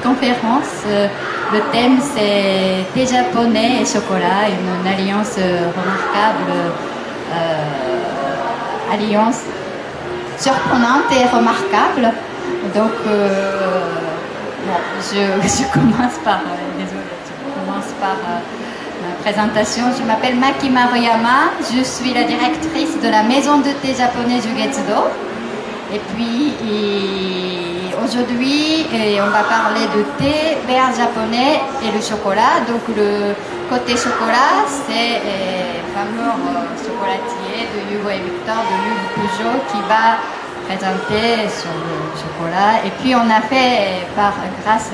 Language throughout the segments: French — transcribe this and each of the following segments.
conférence. Le thème c'est thé japonais et chocolat, une alliance remarquable, alliance surprenante et remarquable. Donc, bon, je commence par, désolée, je commence par ma présentation. Je m'appelle Maki Maruyama, je suis la directrice de la maison de thé japonais Jugetsudo. Et puis, aujourd'hui, on va parler de thé vert japonais et le chocolat. Donc, le côté chocolat, c'est le fameux chocolatier de Hugo et Victor, de Hugues Peugeot, qui va présenter sur le chocolat. Et puis, on a fait, grâce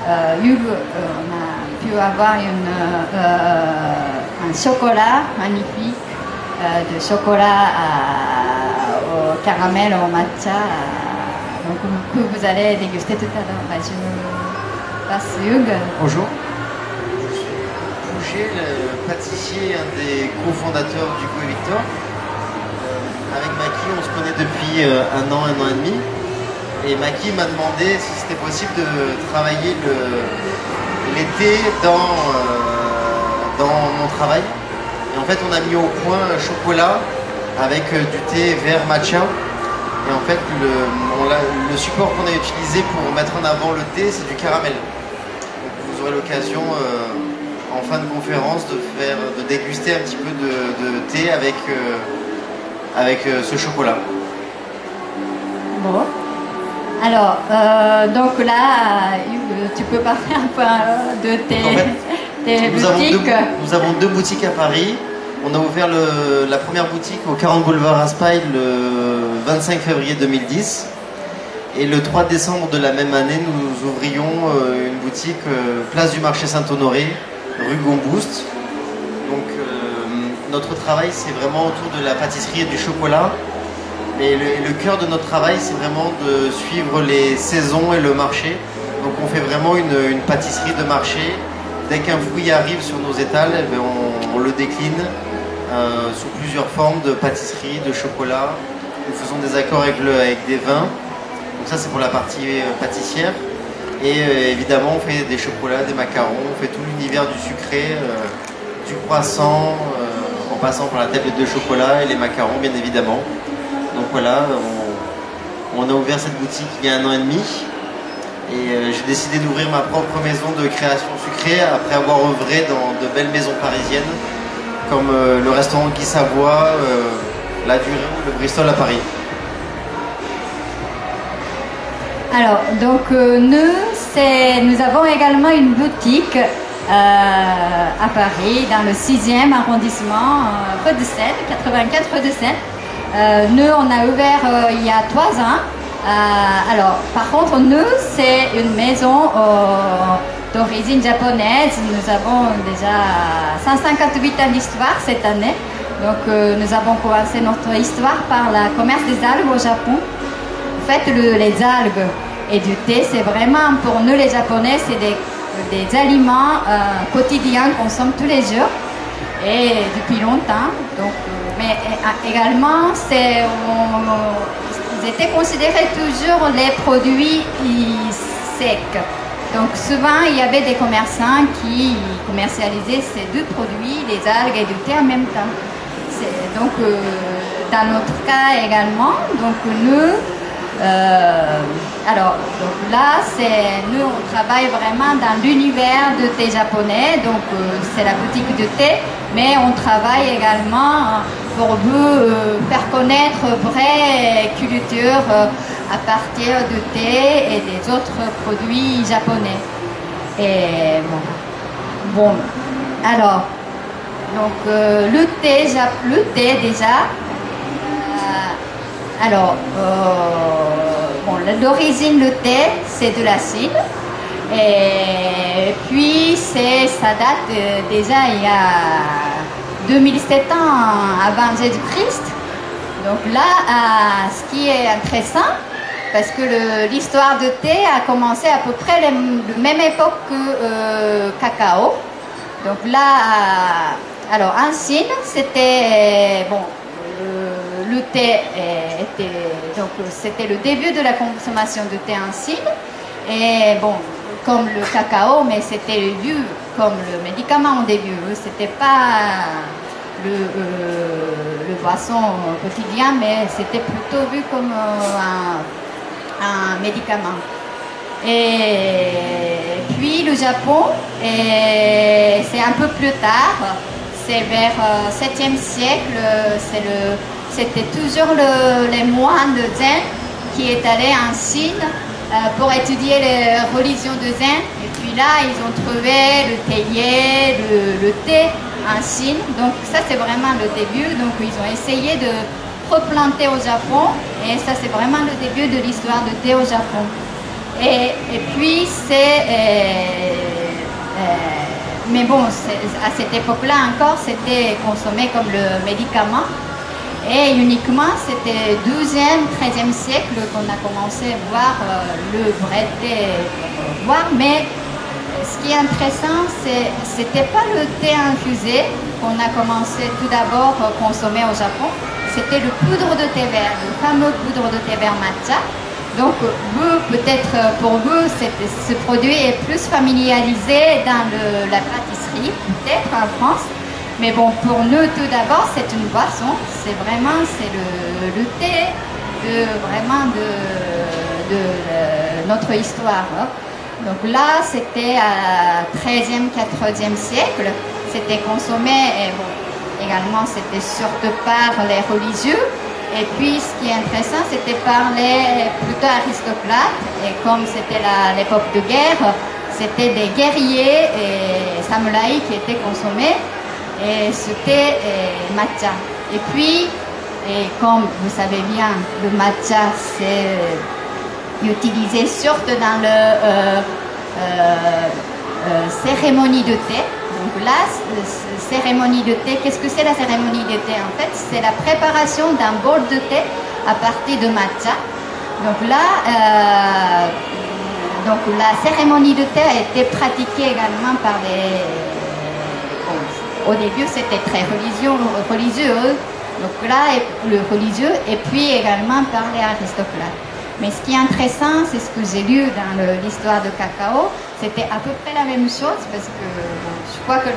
à Hugues, on a pu avoir un chocolat magnifique, de chocolat au caramel, au matcha, donc, que vous allez déguster tout à l'heure. Je passe Hugues. Bonjour. Je suis Pouget, le pâtissier, un des cofondateurs du Hugo et Victor. Avec Maki, on se connaît depuis un an et demi. Et Maki m'a demandé si c'était possible de travailler l'été dans mon travail. Et en fait, on a mis au point un chocolat avec du thé vert matcha. Et en fait, le support qu'on a utilisé pour mettre en avant le thé, c'est du caramel. Donc, vous aurez l'occasion, en fin de conférence, de déguster un petit peu de thé avec ce chocolat. Bon. Alors, donc là, Hugues, tu peux parler un peu de tes boutiques. Nous avons deux boutiques à Paris. On a ouvert la première boutique au 40 boulevard Raspail le 25 février 2010. Et le 3 décembre de la même année, nous ouvrions une boutique place du marché Saint-Honoré, rue Gomboust. Donc notre travail, c'est vraiment autour de la pâtisserie et du chocolat. Et le cœur de notre travail, c'est vraiment de suivre les saisons et le marché. Donc on fait vraiment une pâtisserie de marché. Dès qu'un fruit arrive sur nos étals, on le décline sous plusieurs formes de pâtisserie, de chocolat. Nous faisons des accords avec des vins. Donc ça, c'est pour la partie pâtissière. Et évidemment, on fait des chocolats, des macarons, on fait tout l'univers du sucré, du croissant, en passant par la tablette de chocolat et les macarons, bien évidemment. Donc voilà, on a ouvert cette boutique il y a 1 an et demi. Et j'ai décidé d'ouvrir ma propre maison de création sucrée après avoir œuvré dans de belles maisons parisiennes, comme le restaurant Guy Savoie, la Durée ou le Bristol à Paris. Alors, donc nous avons également une boutique à Paris, dans le 6e arrondissement, rue de Seine, 84 rue de Seine. Nous, on a ouvert il y a 3 ans. Alors, par contre, nous, c'est une maison d'origine japonaise. Nous avons déjà 158 ans d'histoire cette année. Donc, nous avons commencé notre histoire par le commerce des algues au Japon. En fait, les algues et du thé, c'est vraiment, pour nous les Japonais, c'est des aliments quotidiens qu'on consomme tous les jours et depuis longtemps. Donc, mais également, ils étaient considérés toujours les produits secs. Donc souvent, il y avait des commerçants qui commercialisaient ces deux produits, les algues et du thé en même temps. Donc, dans notre cas également, donc nous, donc là, nous, on travaille vraiment dans l'univers de thé japonais, donc c'est la boutique de thé, mais on travaille également pour vous faire connaître vraie culture à partir de thé et des autres produits japonais. Et bon, alors, donc le thé déjà. Alors, l'origine, le thé, c'est de l'acide. Et puis, ça date déjà il y a 2007 ans avant Jésus-Christ. Donc là, ce qui est intéressant, parce que l'histoire de thé a commencé à peu près la même époque que cacao. Donc là, alors en Chine, c'était le thé était donc c'était le début de la consommation de thé en Chine. Et bon, comme le cacao, mais c'était vu comme le médicament au début. C'était pas le boisson quotidien, mais c'était plutôt vu comme un médicament. Et puis le Japon, c'est un peu plus tard, c'est vers 7e siècle, c'était toujours les moines de Zen qui est allé en Chine pour étudier les religions de Zen. Et puis là, ils ont trouvé le théier, le thé en Chine. Donc ça, c'est vraiment le début. Donc ils ont essayé de replanter au Japon. Et ça, c'est vraiment le début de l'histoire du thé au Japon. Et puis, mais bon, à cette époque-là encore, c'était consommé comme le médicament. Et uniquement, c'était 12e, 13e siècle qu'on a commencé à voir le vrai thé boire. Mais ce qui est intéressant, c'était pas le thé infusé qu'on a commencé tout d'abord à consommer au Japon. C'était le poudre de thé vert, le fameux poudre de thé vert matcha. Donc, vous, peut-être pour vous, ce produit est plus familiarisé dans la pâtisserie, peut-être en France. Mais bon, pour nous, tout d'abord, c'est une boisson. C'est le thé de notre histoire. Hein. Donc là, c'était à 13e, 14e siècle. C'était consommé, et bon, également, c'était surtout par les religieux. Et puis, ce qui est intéressant, c'était par les plutôt aristocrates. Et comme c'était l'époque de guerre, c'était des guerriers et samouraïs qui étaient consommés. Et c'était matcha. Et puis, comme vous savez bien, le matcha, c'est utilisé surtout dans le cérémonie de thé. Donc là, cérémonie de thé, qu'est-ce que c'est la cérémonie de thé? En fait, c'est la préparation d'un bol de thé à partir de matcha. Donc là, la cérémonie de thé a été pratiquée également par au début, c'était très religieux. Donc là, le religieux, et puis également par les aristocrates. Mais ce qui est intéressant, c'est ce que j'ai lu dans l'histoire de cacao, c'était à peu près la même chose, parce que je crois que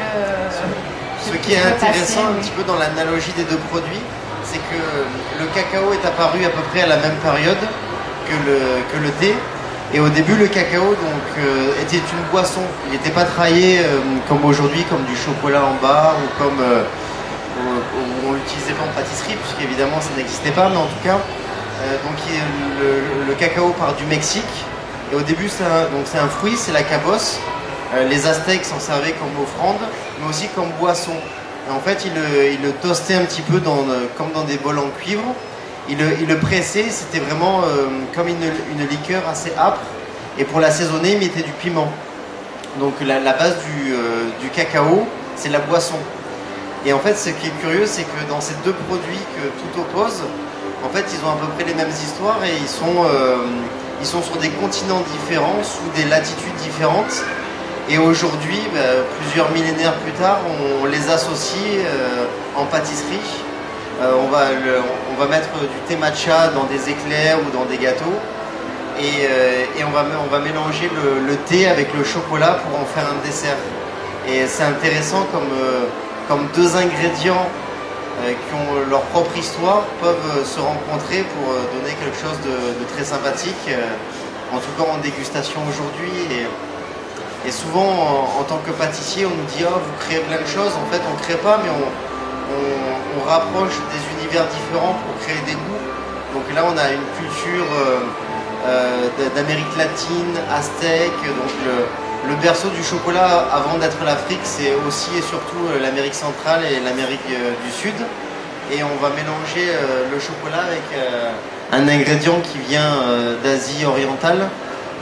ce qui est intéressant un petit peu dans l'analogie des deux produits, c'est que le cacao est apparu à peu près à la même période que le thé. Et au début, le cacao était une boisson. Il n'était pas travaillé comme aujourd'hui, comme du chocolat en barre ou comme on l'utilisait pas en pâtisserie, puisqu'évidemment ça n'existait pas, mais en tout cas, le cacao part du Mexique. Et au début, c'est un fruit, c'est la cabosse. Les Aztèques s'en servaient comme offrande, mais aussi comme boisson. Et en fait, ils le toastaient un petit peu comme dans des bols en cuivre. Il le pressait, c'était vraiment comme une liqueur assez âpre. Et pour l'assaisonner, il mettait du piment. Donc la base du cacao, c'est la boisson. Et en fait, ce qui est curieux, c'est que dans ces deux produits que tout oppose, en fait, ils ont à peu près les mêmes histoires et ils sont sur des continents différents, sous des latitudes différentes. Et aujourd'hui, plusieurs millénaires plus tard, on les associe en pâtisserie. On va mettre du thé matcha dans des éclairs ou dans des gâteaux et on va mélanger le thé avec le chocolat pour en faire un dessert. Et c'est intéressant comme deux ingrédients qui ont leur propre histoire peuvent se rencontrer pour donner quelque chose de très sympathique, en tout cas en dégustation aujourd'hui. Et souvent, en tant que pâtissier, on nous dit « Oh, vous créez plein de choses ». En fait, on ne crée pas, mais on rapproche des univers différents pour créer des goûts. Donc là, on a une culture d'Amérique latine, aztèque. Donc le berceau du chocolat, avant d'être l'Afrique, c'est aussi et surtout l'Amérique centrale et l'Amérique du Sud. Et on va mélanger le chocolat avec un ingrédient qui vient d'Asie orientale,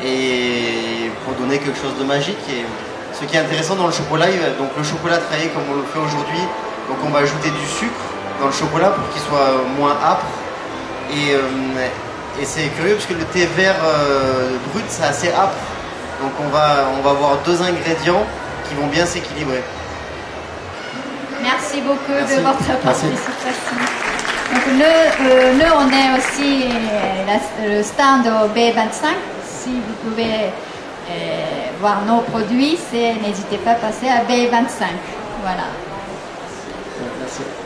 et pour donner quelque chose de magique. Et ce qui est intéressant dans le chocolat, donc le chocolat travaillé comme on le fait aujourd'hui, donc on va ajouter du sucre dans le chocolat pour qu'il soit moins âpre. Et c'est curieux parce que le thé vert brut, c'est assez âpre. Donc on va avoir deux ingrédients qui vont bien s'équilibrer. Merci beaucoup de votre participation. Donc nous, on est aussi le stand au B25. si vous pouvez voir nos produits, n'hésitez pas à passer à B25. Voilà. Merci.